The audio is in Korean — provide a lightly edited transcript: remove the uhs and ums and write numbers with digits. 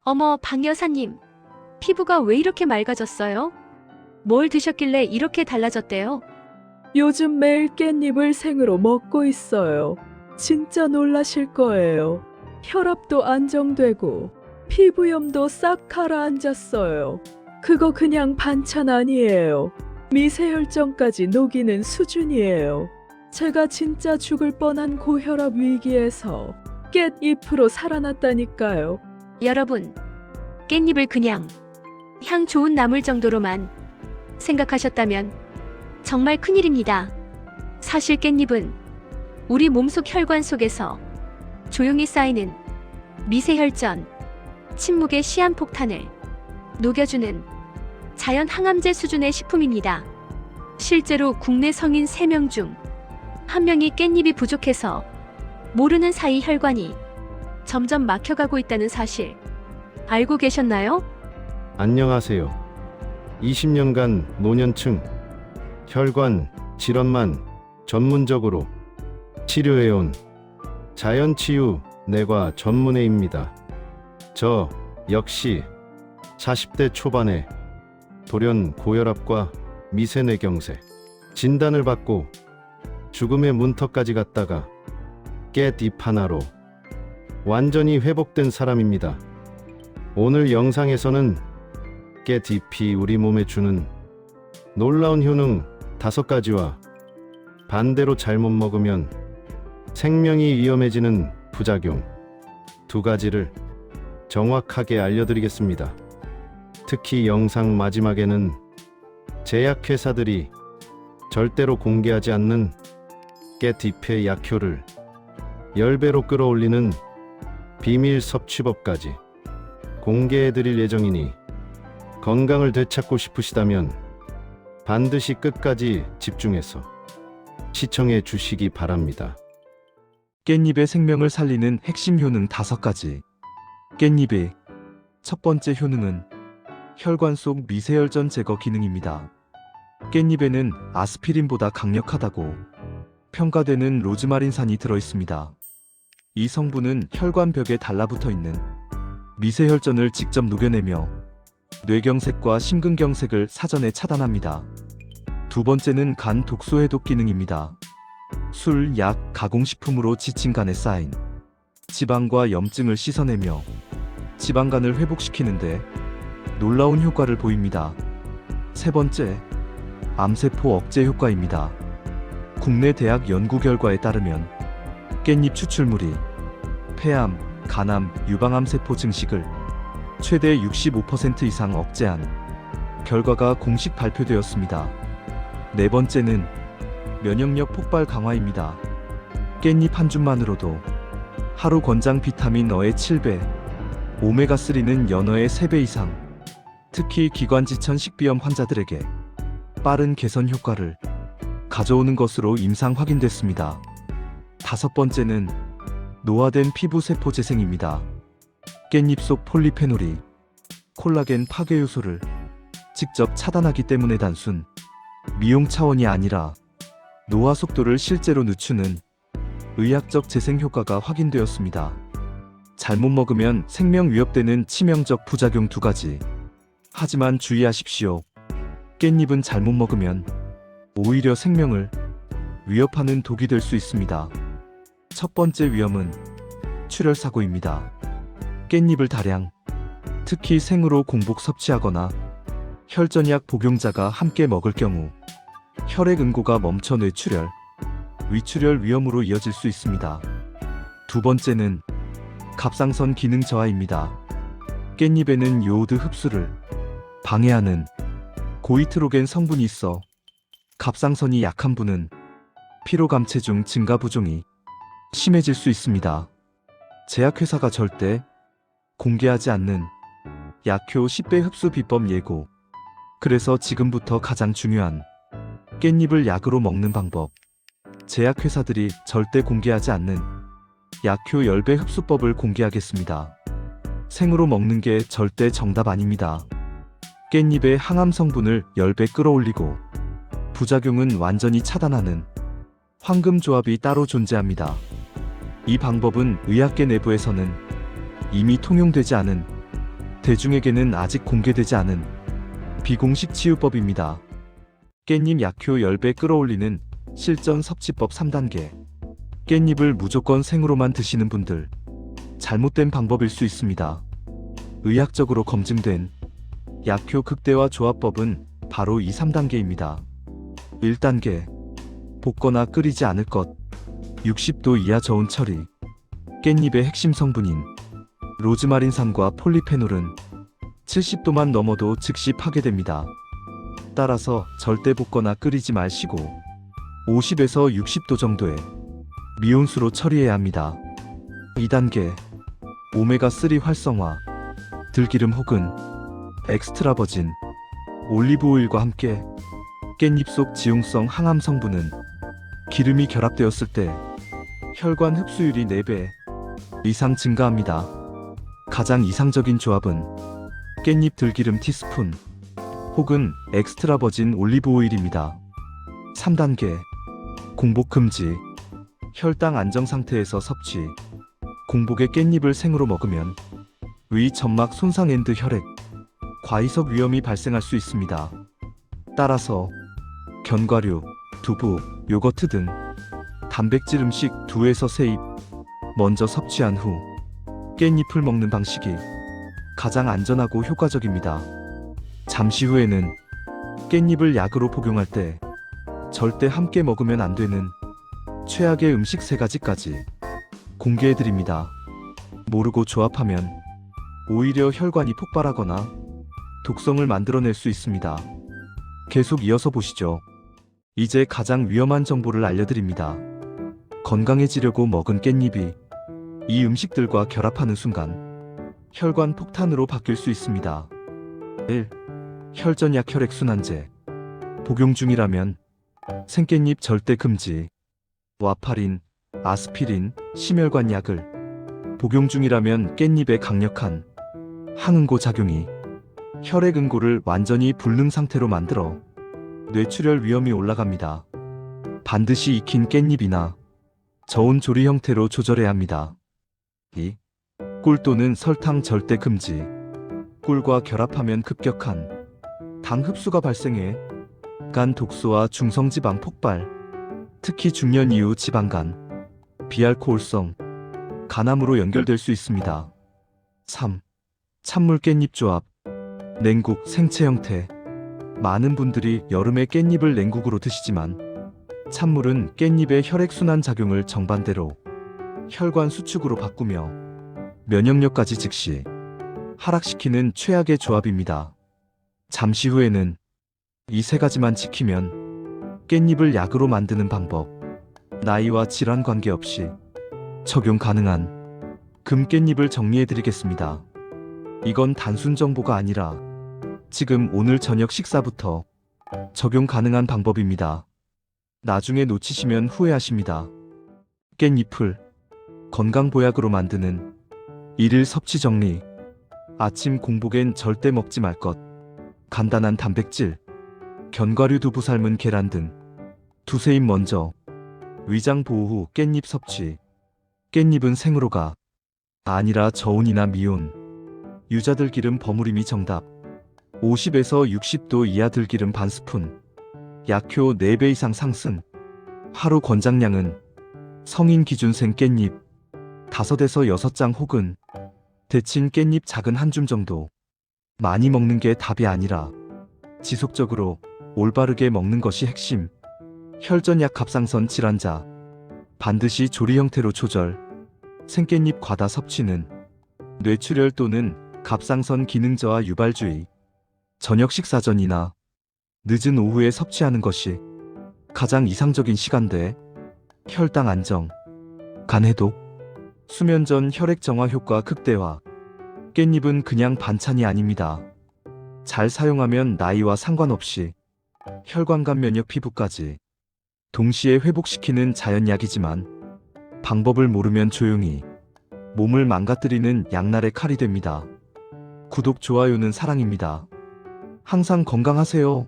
어머, 박 여사님. 피부가 왜 이렇게 맑아졌어요? 뭘 드셨길래 이렇게 달라졌대요? 요즘 매일 깻잎을 생으로 먹고 있어요. 진짜 놀라실 거예요. 혈압도 안정되고 피부염도 싹 가라앉았어요. 그거 그냥 반찬 아니에요. 미세혈전까지 녹이는 수준이에요. 제가 진짜 죽을 뻔한 고혈압 위기에서 깻잎으로 살아났다니까요. 여러분, 깻잎을 그냥 향 좋은 나물 정도로만 생각하셨다면 정말 큰일입니다. 사실 깻잎은 우리 몸속 혈관 속에서 조용히 쌓이는 미세혈전, 침묵의 시한폭탄을 녹여주는 자연 항암제 수준의 식품입니다. 실제로 국내 성인 3명 중 1명이 깻잎이 부족해서 모르는 사이 혈관이 점점 막혀가고 있다는 사실 알고 계셨나요? 안녕하세요. 20년간 노년층 혈관 질환만 전문적으로 치료해온 자연치유 내과 전문의입니다. 저 역시 40대 초반에 돌연 고혈압과 미세뇌경색 진단을 받고 죽음의 문턱까지 갔다가 깻잎 하나로 완전히 회복된 사람입니다. 오늘 영상에서는 깻잎이 우리 몸에 주는 놀라운 효능 5가지와 반대로 잘못 먹으면 생명이 위험해지는 부작용 2가지를 정확하게 알려드리겠습니다. 특히 영상 마지막에는 제약회사들이 절대로 공개하지 않는 깻잎의 약효를 10배로 끌어올리는 비밀 섭취법까지 공개해드릴 예정이니 건강을 되찾고 싶으시다면 반드시 끝까지 집중해서 시청해 주시기 바랍니다. 깻잎의 생명을 살리는 핵심 효능 5가지. 깻잎의 첫 번째 효능은 혈관 속 미세혈전 제거 기능입니다. 깻잎에는 아스피린보다 강력하다고 평가되는 로즈마린산이 들어있습니다. 이 성분은 혈관벽에 달라붙어 있는 미세혈전을 직접 녹여내며 뇌경색과 심근경색을 사전에 차단합니다. 2번째는 간 독소 해독 기능입니다. 술, 약, 가공식품으로 지친 간에 쌓인 지방과 염증을 씻어내며 지방간을 회복시키는데 놀라운 효과를 보입니다. 3번째, 암세포 억제 효과입니다. 국내 대학 연구 결과에 따르면 깻잎 추출물이 폐암, 간암, 유방암 세포 증식을 최대 65% 이상 억제한 결과가 공식 발표되었습니다. 4번째는 면역력 폭발 강화입니다. 깻잎 한 줌만으로도 하루 권장 비타민 어의 7배, 오메가3는 연어의 3배 이상, 특히 기관지천 식비염 환자들에게 빠른 개선 효과를 가져오는 것으로 임상 확인됐습니다. 5번째는 노화된 피부 세포 재생입니다. 깻잎 속 폴리페놀이 콜라겐 파괴 요소를 직접 차단하기 때문에 단순 미용 차원이 아니라 노화 속도를 실제로 늦추는 의학적 재생 효과가 확인되었습니다. 잘못 먹으면 생명 위협되는 치명적 부작용 2가지. 하지만 주의하십시오. 깻잎은 잘못 먹으면 오히려 생명을 위협하는 독이 될 수 있습니다. 첫 번째 위험은 출혈 사고입니다. 깻잎을 다량, 특히 생으로 공복 섭취하거나 혈전약 복용자가 함께 먹을 경우 혈액 응고가 멈춰 뇌출혈, 위출혈 위험으로 이어질 수 있습니다. 2번째는 갑상선 기능 저하입니다. 깻잎에는 요오드 흡수를 방해하는 고이트로겐 성분이 있어 갑상선이 약한 분은 피로 감체 중 증가 부종이 심해질 수 있습니다. 제약회사가 절대 공개하지 않는 약효 10배 흡수 비법 예고. 그래서 지금부터 가장 중요한 깻잎을 약으로 먹는 방법. 제약회사들이 절대 공개하지 않는 약효 10배 흡수법을 공개하겠습니다. 생으로 먹는 게 절대 정답 아닙니다. 깻잎의 항암 성분을 10배 끌어올리고 부작용은 완전히 차단하는 황금 조합이 따로 존재합니다. 이 방법은 의학계 내부에서는 이미 통용되지 않은 대중에게는 아직 공개되지 않은 비공식 치유법입니다. 깻잎 약효 10배 끌어올리는 실전 섭취법 3단계. 깻잎을 무조건 생으로만 드시는 분들, 잘못된 방법일 수 있습니다. 의학적으로 검증된 약효 극대화 조합법은 바로 이 3단계입니다. 1단계. 볶거나 끓이지 않을 것. 60도 이하 저온 처리. 깻잎의 핵심 성분인 로즈마린산과 폴리페놀은 70도만 넘어도 즉시 파괴됩니다. 따라서 절대 볶거나 끓이지 마시고 50에서 60도 정도의 미온수로 처리해야 합니다. 2단계. 오메가3 활성화. 들기름 혹은 엑스트라 버진 올리브 오일과 함께 깻잎 속 지용성 항암 성분은 기름이 결합되었을 때 혈관 흡수율이 4배 이상 증가합니다. 가장 이상적인 조합은 깻잎 들기름 티스푼 혹은 엑스트라 버진 올리브 오일입니다. 3단계. 공복 금지. 혈당 안정 상태에서 섭취. 공복에 깻잎을 생으로 먹으면 위 점막 손상 앤드 혈액, 과이석 위험이 발생할 수 있습니다. 따라서 견과류, 두부, 요거트 등 단백질 음식 2에서 3입 먼저 섭취한 후 깻잎을 먹는 방식이 가장 안전하고 효과적입니다. 잠시 후에는 깻잎을 약으로 복용할 때 절대 함께 먹으면 안 되는 최악의 음식 3가지까지 공개해드립니다. 모르고 조합하면 오히려 혈관이 폭발하거나 독성을 만들어낼 수 있습니다. 계속 이어서 보시죠. 이제 가장 위험한 정보를 알려드립니다. 건강해지려고 먹은 깻잎이 이 음식들과 결합하는 순간 혈관 폭탄으로 바뀔 수 있습니다. 1. 혈전약 혈액순환제. 복용 중이라면 생깻잎 절대 금지. 와파린, 아스피린, 심혈관 약을 복용 중이라면 깻잎의 강력한 항응고 작용이 혈액 응고를 완전히 불능 상태로 만들어 뇌출혈 위험이 올라갑니다. 반드시 익힌 깻잎이나 저온 조리 형태로 조절해야 합니다. 2. 꿀 또는 설탕 절대 금지. 꿀과 결합하면 급격한 당 흡수가 발생해 간 독소와 중성지방 폭발, 특히 중년 이후 지방간, 비알코올성 간암으로 연결될 수 있습니다. 3. 찬물 깻잎 조합. 냉국 생채 형태. 많은 분들이 여름에 깻잎을 냉국으로 드시지만 찬물은 깻잎의 혈액순환 작용을 정반대로 혈관 수축으로 바꾸며 면역력까지 즉시 하락시키는 최악의 조합입니다. 잠시 후에는 이 3가지만 지키면 깻잎을 약으로 만드는 방법, 나이와 질환 관계없이 적용 가능한 금깻잎을 정리해드리겠습니다. 이건 단순 정보가 아니라 지금 오늘 저녁 식사부터 적용 가능한 방법입니다. 나중에 놓치시면 후회하십니다. 깻잎을 건강보약으로 만드는 일일 섭취 정리. 아침 공복엔 절대 먹지 말 것. 간단한 단백질, 견과류, 두부, 삶은 계란 등 2-3입 먼저. 위장 보호 후 깻잎 섭취. 깻잎은 생으로가 아니라 저온이나 미온, 유자들기름 버무림이 정답. 50에서 60도 이하 들기름 반 스푼. 약효 4배 이상 상승. 하루 권장량은 성인 기준 생 깻잎 5에서 6장 혹은 데친 깻잎 작은 한 줌 정도. 많이 먹는 게 답이 아니라 지속적으로 올바르게 먹는 것이 핵심. 혈전약 갑상선 질환자 반드시 조리 형태로 조절. 생깻잎 과다 섭취는 뇌출혈 또는 갑상선 기능 저하 유발주의. 저녁 식사 전이나 늦은 오후에 섭취하는 것이 가장 이상적인 시간대. 혈당 안정, 간 해독, 수면 전 혈액 정화 효과 극대화. 깻잎은 그냥 반찬이 아닙니다. 잘 사용하면 나이와 상관없이 혈관간 면역 피부까지 동시에 회복시키는 자연약이지만 방법을 모르면 조용히 몸을 망가뜨리는 양날의 칼이 됩니다. 구독, 좋아요는 사랑입니다. 항상 건강하세요.